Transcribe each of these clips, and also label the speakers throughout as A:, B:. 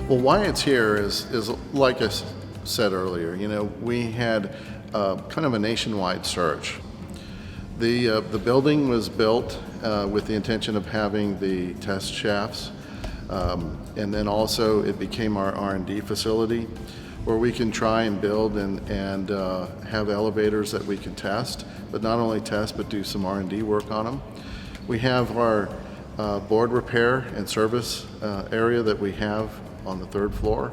A: Well, why it's here is like I said earlier, we had kind of a nationwide search. The building was built with the intention of having the test shafts, and then also it became our R&D facility where we can try and build and have elevators that we can test, but not only test but do some R&D work on them. We have our board repair and service area that we have on the third floor,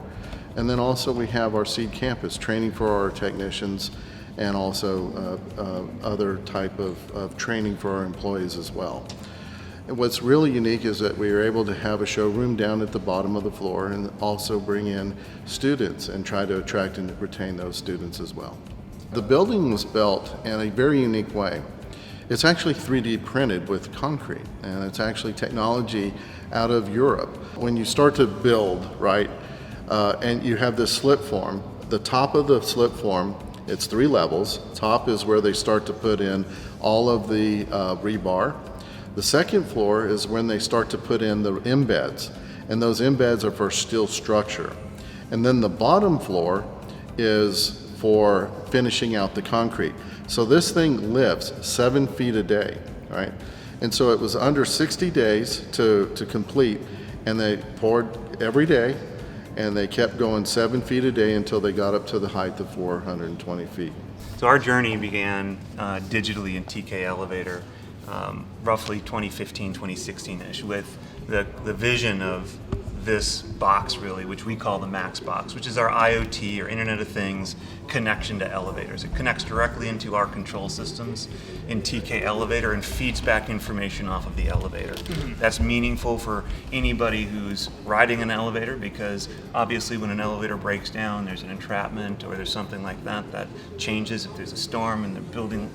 A: and then also we have our seed campus training for our technicians and also other type of training for our employees as well. And what's really unique is that we are able to have a showroom down at the bottom of the floor and also bring in students and try to attract and retain those students as well. The building was built in a very unique way. It's actually 3D printed with concrete, and it's actually technology out of Europe. When you start to build, right, and you have this slip form, the top of the slip form, it's 3 levels. Top is where they start to put in all of the rebar. The second floor is when they start to put in the embeds, and those embeds are for steel structure. And then the bottom floor is for finishing out the concrete. So this thing lifts 7 feet a day, right? And so it was under 60 days to complete, and they poured every day, and they kept going 7 feet a day until they got up to the height of 420 feet.
B: So our journey began digitally in TKE Elevator roughly 2015, 2016-ish, with the vision of this box, really, which we call the Max box, which is our IoT, or Internet of Things, connection to elevators. It connects directly into our control systems in TKE Elevator and feeds back information off of the elevator. That's meaningful for anybody who's riding an elevator, because obviously when an elevator breaks down, there's an entrapment or there's something like that that changes if there's a storm and the building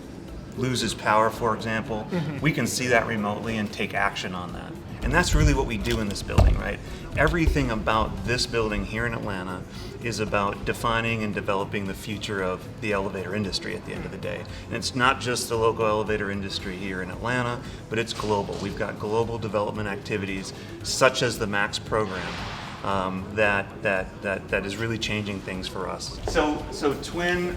B: loses power, for example. We can see that remotely and take action on that. And that's really what we do in this building, right? Everything about this building here in Atlanta is about defining and developing the future of the elevator industry at the end of the day. And it's not just the local elevator industry here in Atlanta, but it's global. We've got global development activities such as the MAX program that is really changing things for us. So Twin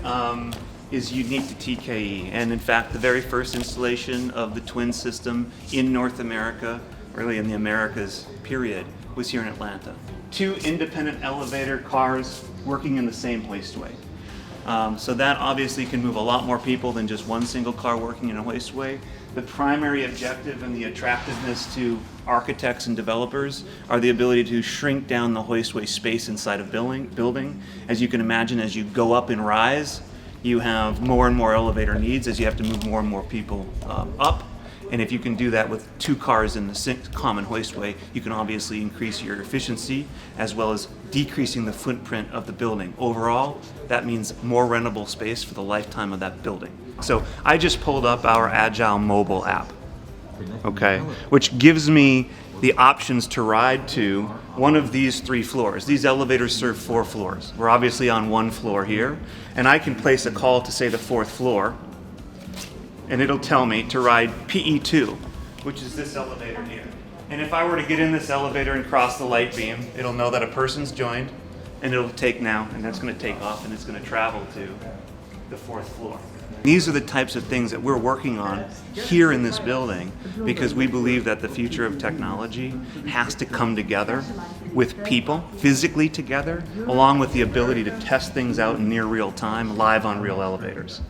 B: is unique to TKE, and in fact the very first installation of the Twin system in North America, really in the Americas period, was here in Atlanta. 2 independent elevator cars working in the same hoistway. So that obviously can move a lot more people than just one single car working in a hoistway. The primary objective and the attractiveness to architects and developers are the ability to shrink down the hoistway space inside a building. As you can imagine, as you go up and rise, you have more and more elevator needs as you have to move more and more people up. And if you can do that with 2 cars in the common hoistway, you can obviously increase your efficiency as well as decreasing the footprint of the building. Overall, that means more rentable space for the lifetime of that building. So I just pulled up our Agile mobile app, okay, which gives me the options to ride to one of these 3 floors. These elevators serve 4 floors. We're obviously on 1 floor here, and I can place a call to, say, the 4th floor, and it'll tell me to ride PE2, which is this elevator here. And if I were to get in this elevator and cross the light beam, it'll know that a person's joined, and it'll take now, and that's going to take off, and it's going to travel to the 4th floor. These are the types of things that we're working on here in this building, because we believe that the future of technology has to come together with people, physically together, along with the ability to test things out in near real time, live on real elevators.